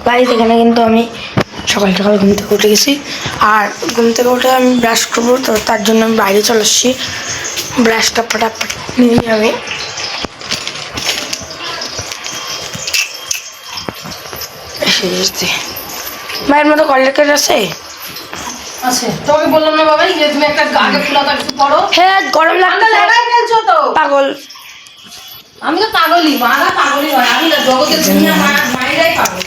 Guys এখানে কিন্তু আমি সকাল সকাল ঘুম থেকে উঠে গেছি, আর ঘুম থেকে উঠে আমি ব্রাশ করবো, তো তার জন্য আমি বাইরে চলে এসেছি। ব্রাশটা ফটাফট নিয়ে যাবে। মায়ের মতো কলেজ আছে তোকে বললাম না বাবাই যে তুমি একটা আগে ফুলাতা কিছু পড়ো। হ্যাঁ গরম লাগছে, খেলছো তো পাগল। আমি তো পাগলই, মারা পাগলই হয়, আমি না জগতের দুনিয়া মায়েরাই পাগল।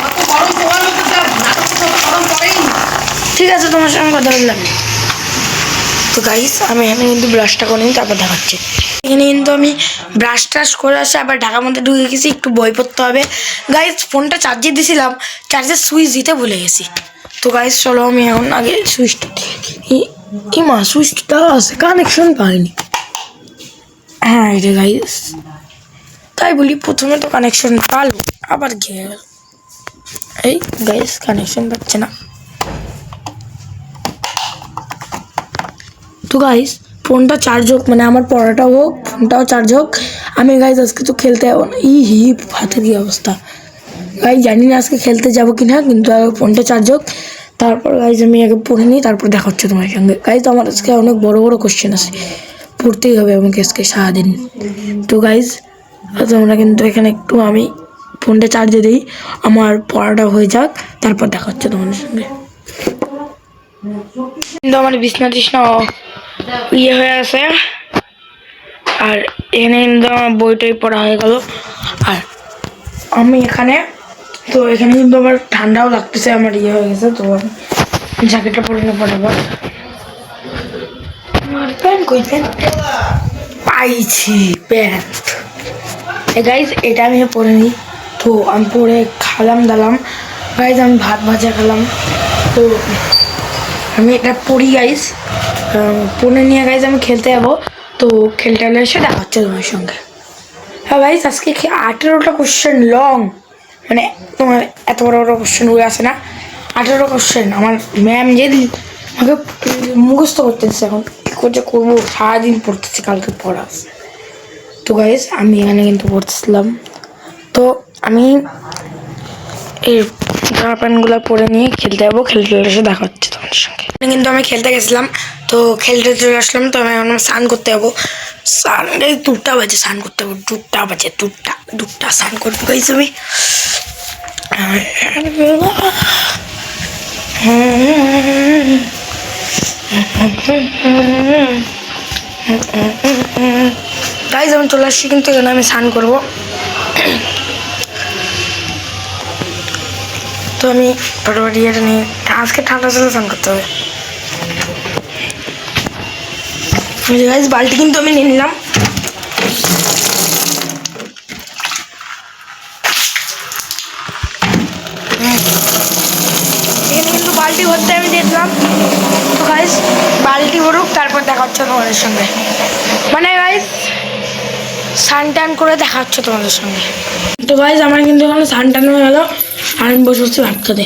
অত গরম পোহার মতো নাটক গরম পড়েই না। ঠিক আছে, তোমার সঙ্গে কথা বললাম। তো গাইস আমি এখানে কিন্তু ব্রাশটা করে নিই, তারপর দেখাচ্ছি। এখানে কিন্তু আমি ব্রাশ ট্রাশ করে আসে আবার ঢাকার মধ্যে ঢুকে গেছি, একটু বই পড়তে হবে। গাইস ফোনটা চার্জে দিয়েছিলাম, চার্জের সুইচ দিতে ভুলে গেছি। তো গাইস চলো আমি এখন আগে সুইচটা কি মা সুইচটা আছে, কানেকশন পাইনি। হ্যাঁ এটা গাইস তাই বলি, প্রথমে তো কানেকশন পালো, আবার গিয়ে গেল। এই গাইস কানেকশন পাচ্ছে না। তো গাইস ফোনটা চার্জ হোক, মানে আমার পড়াটাও হোক, ফোনটাও চার্জ হোক। আমি গাইস আজকে তো খেলতে যাবো না, হাতের কি অবস্থা। গাইস জানি না আজকে খেলতে যাবো কিনা, কিন্তু ফোনটা চার্জ হোক, তারপর গাইস আমি আগে পড়ে নিই, তারপর দেখা হচ্ছে তোমার সঙ্গে। গাইস আমার আজকে অনেক বড় বড় কোশ্চেন আছে, পড়তেই হবে আমাকে আজকে সারাদিন। তো গাইস তোমরা কিন্তু এখানে একটু আমি ফোনটা চার্জে দিই, আমার পড়াটা হয়ে যাক, তারপর দেখা হচ্ছে তোমাদের সঙ্গে। কিন্তু আমার বিছনা টিছনা ইয়ে হয়ে আছে, আর এখানে কিন্তু আমার বইটাই পড়া হয়ে গেল। আর আমি এখানে কিন্তু আমার ঠান্ডাও লাগতেছে, আমার ইয়ে হয়ে গেছে, তো জ্যাকেটটা পরে না পড়াবার। প্যান্ট কই, প্যান্ট পাইছি, প্যান্ট। গাইজ এটা আমি পরে নিই, তো আমি পরে খালাম দালাম। গাইজ আমি ভাত ভাজা খেলাম, তো আমি এটা পড়ি গাইজ, পরে নিয়ে গাইজ আমি খেলতে যাবো। তো খেলতে এসে দেখা হচ্ছে তোমার সঙ্গে। হ্যাঁ গাইজ আজকে 18টা কোশ্চেন লং, মানে তোমার এত বড় বড় কোশ্চেনগুলো আছে না, 18 কোশ্চেন। আমার ম্যাম যেদিন আমাকে মুখস্থ করতেছে, এখন কী করছে করবো, সারাদিন পড়তেছি, কালকে পড়া। তো গাইজ আমি এখানে কিন্তু পড়তেছিলাম, তো আমি এই জামা প্যান্টগুলো পরে নিয়ে খেলতে যাবো, খেলতে এসে দেখা হচ্ছে তোমার সঙ্গে। কিন্তু আমি খেলতে গেছিলাম, তো খেলতে চলে আসলাম, তো আমি এখন স্নান করতে যাবো। স্নান 2টা বাজে স্নান করতে যাবো, 2টা বাজে, 2টা স্নান করবো গাইজ আমি। গাইজ আমি চলে আসছি, কিন্তু এখানে আমি স্নান করবো। তো আমি ফটোফট ইয়েটা নিয়ে, আজকে ঠান্ডা চলে স্নান করতে হবে। গাইজ বালতি কিন্তু আমি নিয়ে নিলাম। এখানে কিন্তু বালতি ভরতে আমি দেখলাম। তো গাইজ বালতি ভরুক, তারপর দেখা হচ্ছে তোমাদের সঙ্গে, মানে গাইজ স্নান টান করে দেখা হচ্ছে তোমাদের সঙ্গে। তো গাইজ আমার কিন্তু এখানে স্নান টান হয়ে গেল, আর আমি বসে বসে ভাত খেতে।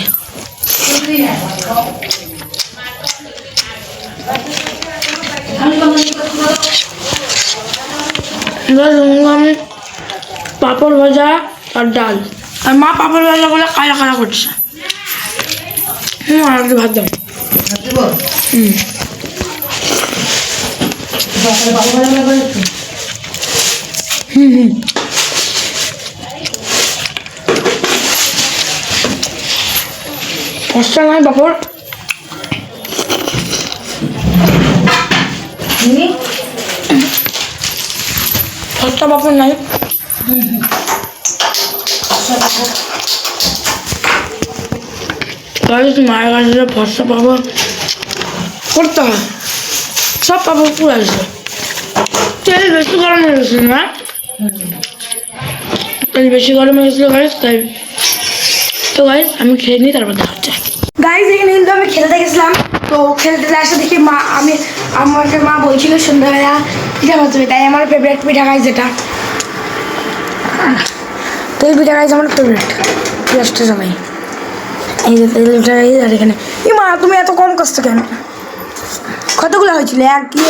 আমি পাঁপড় ভাজা আর ডাল, আর মা পাঁপড় ভাজা বলে কালা কালা করছে। আর একটু ভাত দাও। কষ্ট নয় পাঁপড়, ফসটা পাঁপড় নাই। মায়ের কাছে ফসটা পাঁপড় করতে হয়, সব পাঁপড় পুরো আসবে। তেল বেশি গরম হয়ে গেছিল না, তেল বেশি গরম হয়ে গেছিলো গাইজ, তাই। তো গাইজ আমি খেয়ে নিই, তারপর দেখা হচ্ছে। গাইজ এখানে কিন্তু আমি খেলতে গেছিলাম, তো খেলতে আসে দেখি মা, আমাকে মা বলছিল সন্ধ্যাবেলা পিঠা করতে হবে, তাই আমার ফেভারিট পিঠা গাইজ এটা। তেল পিঠা গাইজ আমার ফেভারিট, পেঁয়াজটা সবাই। এই যে তেল পিঠা গাইজ, আর এখানে মা তুমি এত কম কষ্ট কেন? কতগুলো হয়েছিল? এক কি?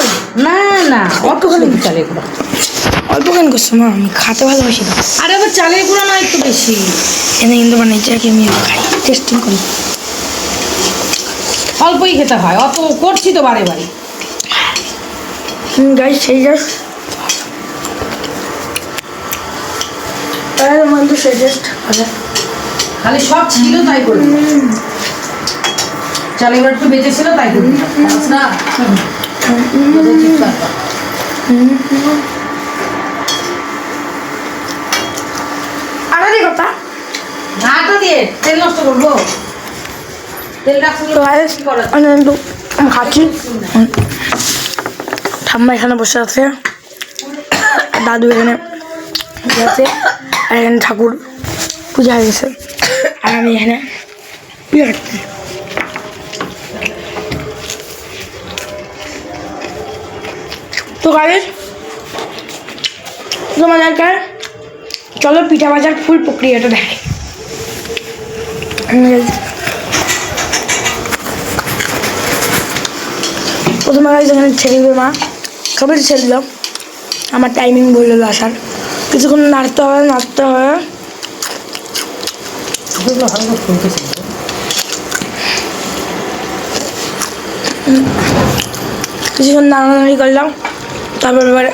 না না অতখানি বিশাল এগুলো। অল্প কেন করছো মা, আমি খাতে ভালোবাসি না। আরে আবার চালের গুঁড়ো না একটু বেশি। এনে কিন্তু বানাইছি আর কি, আমি খাই টেস্টিং করি। অল্পই খেতে হয়, অত করছি তো বারে বারে। গাইস সেই জাস্ট তার মধ্যে সেই জাস্ট খালি সব ছিল তাই করে দিলাম। চালের গুঁড়ো একটু বেঁচে ছিল তাই করে দিলাম। বুঝছ না? ওদের চিৎকার কর। আলাদা কথা। ঢাকা দিয়ে তেল নষ্ট করবো? তেল রাখছি তো গাইস আমি কিন্তু খাচ্ছি। ঠাম্মা এখানে বসে আছে, দাদু এখানে বসে আছে, আর এখানে ঠাকুর পূজা হয়ে গেছে, আর আমি এখানে ইয়ে খাচ্ছি। তো গাইস তোমাদেরকে চলো পিঠা ভাজার ফুল প্রক্রিয়াটা দেখাই। প্রথমে গাইস এখানে ছেড়ে দিবে মা, সবাই ছেড়ে দিলাম। আমার টাইমিং বললো আসার, কিছুক্ষণ নাড়তে হবে নাড়তে হবে। কিছুক্ষণ নাড়ানাড়ি করলাম, তারপর এবারে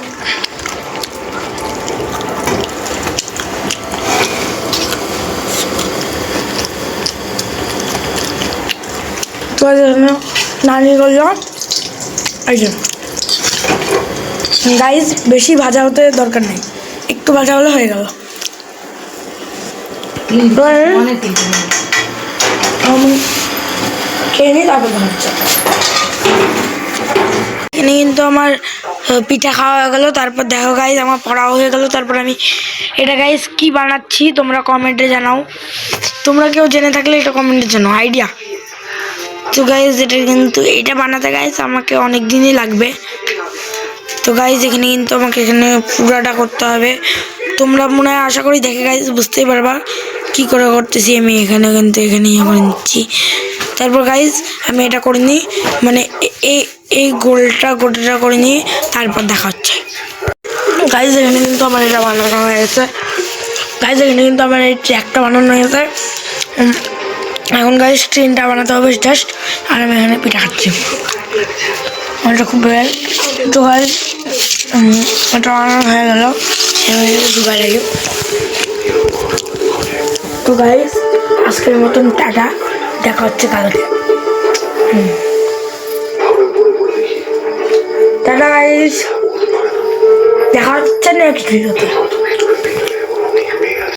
তো নাড়ি করলাম। এই যে গাইস বেশি ভাজা হতে দরকার নেই, একটু ভাজা হলে হয়ে গেল। অনেক তেল দিলাম। আমি খেয়ে নিই তারপর হচ্ছে। এখানে কিন্তু আমার পিঠা খাওয়া হয়ে গেলো। তারপর দেখো গাইস আমার পড়াও হয়ে গেলো। তারপর আমি এটা গাইস কি বানাচ্ছি তোমরা কমেন্টে জানাও, তোমরা কেউ জেনে থাকলে এটা কমেন্টে জানাও আইডিয়া। তো গাইস এটা কিন্তু এটা বানাতে গাইস আমাকে অনেক দিনই লাগবে। তো গাইস এখানে কিন্তু আমাকে এখানে পুরাটা করতে হবে। তোমরা মনে হয় আশা করি দেখে গাইস বুঝতেই পারবা কি করে করতেছি আমি। এখানে কিন্তু এখানে ইয়ে করে নিচ্ছি। তারপর গাইস আমি এটা করে নিই, মানে এই গোলটা গোটাটা করে নিই, তারপর দেখা হচ্ছে। গাইস এখানে কিন্তু আমার এটা বানানো হয়ে গেছে। গাইস এখানে কিন্তু আমার এই ট্র্যাকটা বানানো হয়ে গেছে। এখন গাইস ট্রেনটা বানাতে হবে জাস্ট, আর আমি এখানে পিঠা খাচ্ছি। এটা খুব ভাল। তো গাইস এটা বানানো হয়ে গেল, দুবার লাগে। তো গাইস আজকের মতন টাটা, দেখা হচ্ছে কালকে। টাটা গাইস, দেখা হচ্ছে নেক্সট ভিডিওতে।